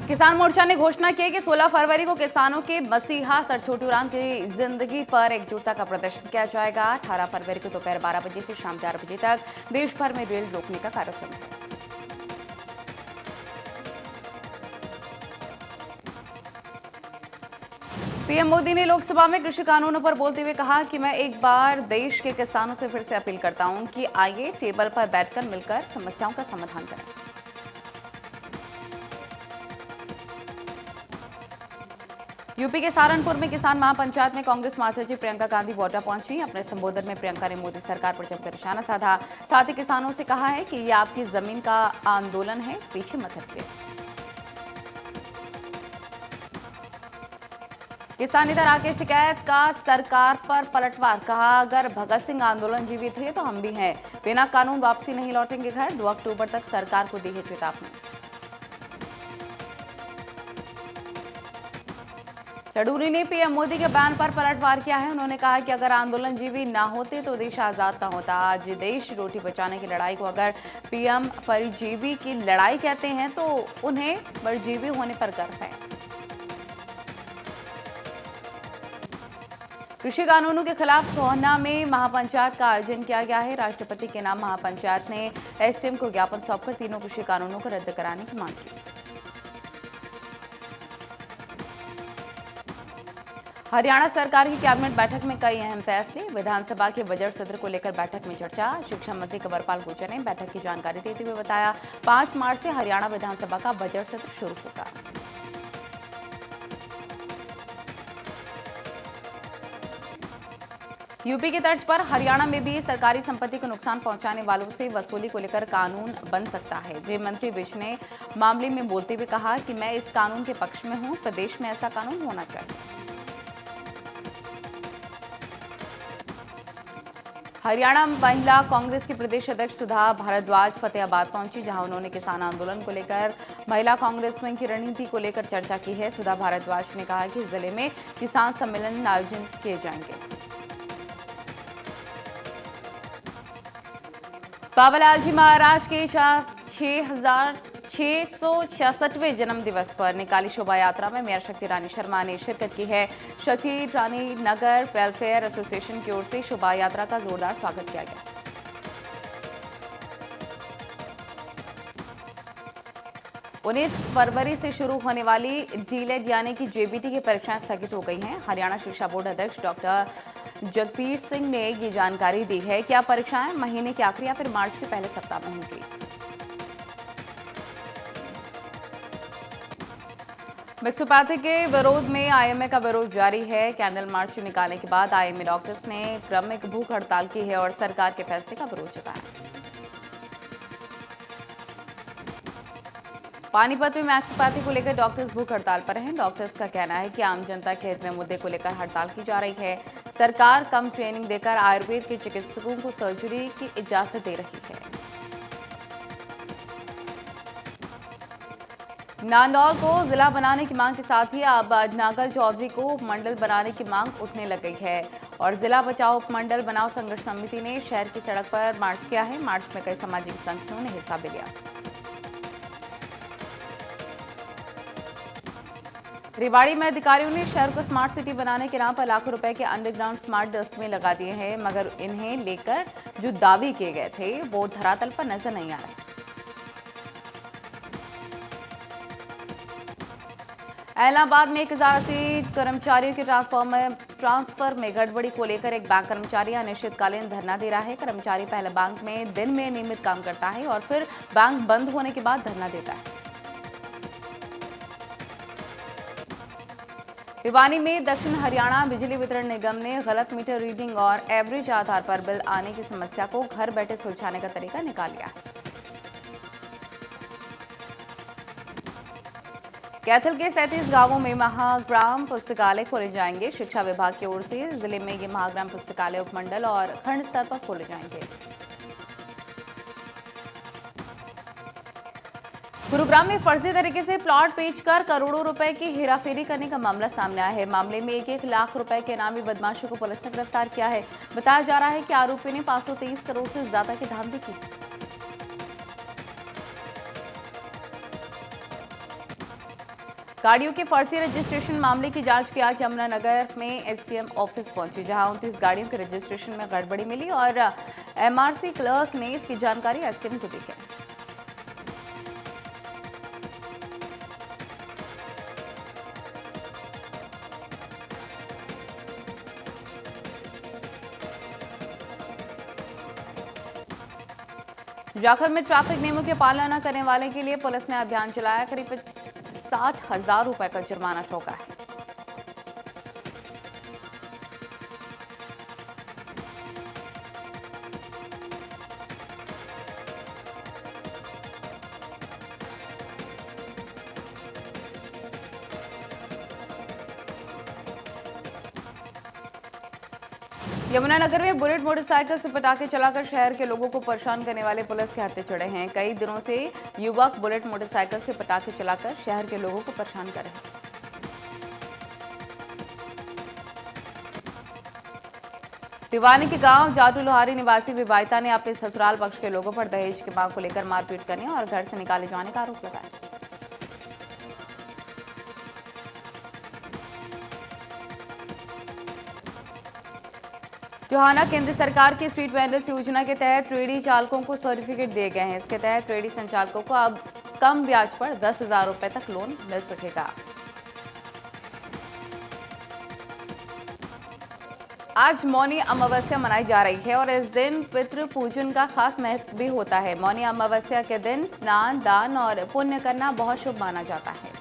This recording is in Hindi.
किसान मोर्चा ने घोषणा की कि 16 फरवरी को किसानों के मसीहा सर छोटूराम की जिंदगी पर एकजुटता का प्रदर्शन किया जाएगा। 18 फरवरी को दोपहर 12 बजे से शाम 4 बजे तक देश भर में रेल रोकने का कार्यक्रम है। पीएम मोदी ने लोकसभा में कृषि कानूनों पर बोलते हुए कहा कि मैं एक बार देश के किसानों से फिर से अपील करता हूं कि आइए टेबल पर बैठकर मिलकर समस्याओं का समाधान करें। यूपी के सहारनपुर में किसान महापंचायत में कांग्रेस महासचिव प्रियंका गांधी वाड्रा पहुंची। अपने संबोधन में प्रियंका ने मोदी सरकार पर जमकर निशाना साधा। साथ ही किसानों से कहा है कि ये आपकी जमीन का आंदोलन है, पीछे मत हटिए। किसान नेता राकेश टिकैत का सरकार पर पलटवार, कहा अगर भगत सिंह आंदोलन जीवित थे तो हम भी हैं, बिना कानून वापसी नहीं लौटेंगे घर। 2 अक्टूबर तक सरकार को दी है चेतावनी। चौधरी ने पीएम मोदी के बयान पर पलटवार किया है। उन्होंने कहा कि अगर आंदोलन जीवी ना होते तो देश आजाद ना होता। आज देश रोटी बचाने की लड़ाई को अगर पीएम परजीवी की लड़ाई कहते हैं तो उन्हें परजीवी होने पर गर्व है। कृषि कानूनों के खिलाफ सोहना में महापंचायत का आयोजन किया गया है। राष्ट्रपति के नाम महापंचायत ने एसडीएम को ज्ञापन सौंपकर तीनों कृषि कानूनों को रद्द कराने की मांग की। हरियाणा सरकार की कैबिनेट बैठक में कई अहम फैसले। विधानसभा के बजट सत्र को लेकर बैठक में चर्चा। शिक्षा मंत्री कंवरपाल गुर्जर ने बैठक की जानकारी देते हुए बताया 5 मार्च से हरियाणा विधानसभा का बजट सत्र शुरू होगा। यूपी की तर्ज पर हरियाणा में भी सरकारी संपत्ति को नुकसान पहुंचाने वालों से वसूली को लेकर कानून बन सकता है। गृह मंत्री विज ने मामले में बोलते हुए कहा कि मैं इस कानून के पक्ष में हूं, प्रदेश में ऐसा कानून होना चाहिए। हरियाणा महिला कांग्रेस की प्रदेश अध्यक्ष सुधा भारद्वाज फतेहाबाद पहुंची, जहां उन्होंने किसान आंदोलन को लेकर महिला कांग्रेस में की रणनीति को लेकर चर्चा की है। सुधा भारद्वाज ने कहा कि जिले में किसान सम्मेलन आयोजित किए जाएंगे। बाबालाल जी महाराज के 6,666वें जन्म दिवस पर निकाली शोभा यात्रा में मेयर शक्ति रानी शर्मा ने शिरकत की है। शक्ति रानी नगर वेलफेयर एसोसिएशन की ओर से शोभा यात्रा का जोरदार स्वागत किया गया। 19 फरवरी से शुरू होने वाली डीलेड यानी कि जेबीटी की परीक्षाएं स्थगित हो गई हैं। हरियाणा शिक्षा बोर्ड अध्यक्ष डॉक्टर जगबीर सिंह ने ये जानकारी दी है। क्या परीक्षाएं महीने के आखिरी या फिर मार्च के पहले सप्ताह में होंगी। मिक्सोपैथी के विरोध में आईएमए का विरोध जारी है। कैंडल मार्च निकालने के बाद आईएमए डॉक्टर्स ने क्रमिक भूख हड़ताल की है और सरकार के फैसले का विरोध जताया। पानीपत में मैक्सोपैथी को लेकर डॉक्टर्स भूख हड़ताल पर हैं। डॉक्टर्स का कहना है कि आम जनता के हित में मुद्दे को लेकर हड़ताल की जा रही है। सरकार कम ट्रेनिंग देकर आयुर्वेद के चिकित्सकों को सर्जरी की इजाजत दे रही है। नांदौल को जिला बनाने की मांग के साथ ही अब नागर चौधरी को उपमंडल बनाने की मांग उठने लग गई है और जिला बचाओ उपमंडल बनाओ संघर्ष समिति ने शहर की सड़क पर मार्च किया है। मार्च में कई सामाजिक संगठनों ने हिस्सा भी लिया। रेवाड़ी में अधिकारियों ने शहर को स्मार्ट सिटी बनाने के नाम पर लाखों रुपए के अंडरग्राउंड स्मार्ट डस्टबिन लगा दिए हैं, मगर इन्हें लेकर जो दावे किए गए थे वो धरातल पर नजर नहीं आ रहे। इलाहाबाद में 1080 कर्मचारियों के ट्रांसफर में गड़बड़ी को लेकर एक बैंक कर्मचारी अनिश्चितकालीन धरना दे रहा है। कर्मचारी पहले बैंक में दिन में नियमित काम करता है और फिर बैंक बंद होने के बाद धरना देता है। भिवानी में दक्षिण हरियाणा बिजली वितरण निगम ने गलत मीटर रीडिंग और एवरेज आधार पर बिल आने की समस्या को घर बैठे सुलझाने का तरीका निकाल लिया है। कैथल के 37 गांवों में महाग्राम पुस्तकालय खोले जाएंगे। शिक्षा विभाग की ओर से जिले में ये महाग्राम पुस्तकालय उपमंडल और खंड स्तर पर खोले जाएंगे। गुरुग्राम में फर्जी तरीके से प्लॉट बेचकर करोड़ों रुपए की हेराफेरी करने का मामला सामने आया है। मामले में 1-1 लाख रुपए के इनामी बदमाशों को पुलिस ने गिरफ्तार किया है। बताया जा रहा है कि आरोपी ने 523 करोड़ से ज्यादा की धांधली की। गाड़ियों के फर्जी रजिस्ट्रेशन मामले की जांच की आज यमुनानगर में एसडीएम ऑफिस पहुंची, जहां 29 गाड़ियों के रजिस्ट्रेशन में गड़बड़ी मिली और एमआरसी क्लर्क ने इसकी जानकारी एसडीएम को दी है। जाखल में ट्रैफिक नियमों की पालना न करने वाले के लिए पुलिस ने अभियान चलाया। करीब 60,000 रुपए का जुर्माना ठोका है। यमुनानगर में बुलेट मोटरसाइकिल से पटाखे चलाकर शहर के लोगों को परेशान करने वाले पुलिस के हत्थे चढ़े हैं। कई दिनों से युवक बुलेट मोटरसाइकिल से पटाखे चलाकर शहर के लोगों को परेशान कर रहे हैं। भिवानी के गांव जाटू लोहारी निवासी विवाहिता ने अपने ससुराल पक्ष के लोगों पर दहेज की मांग को लेकर मारपीट करने और घर से निकाले जाने का आरोप लगाया। टोहाना केंद्र सरकार की स्ट्रीट वेंडर्स योजना के तहत रेहड़ी चालकों को सर्टिफिकेट दिए गए हैं। इसके तहत रेहड़ी संचालकों को अब कम ब्याज पर 10,000 रुपए तक लोन मिल सकेगा। आज मौनी अमावस्या मनाई जा रही है और इस दिन पितृ पूजन का खास महत्व भी होता है। मौनी अमावस्या के दिन स्नान, दान और पुण्य करना बहुत शुभ माना जाता है।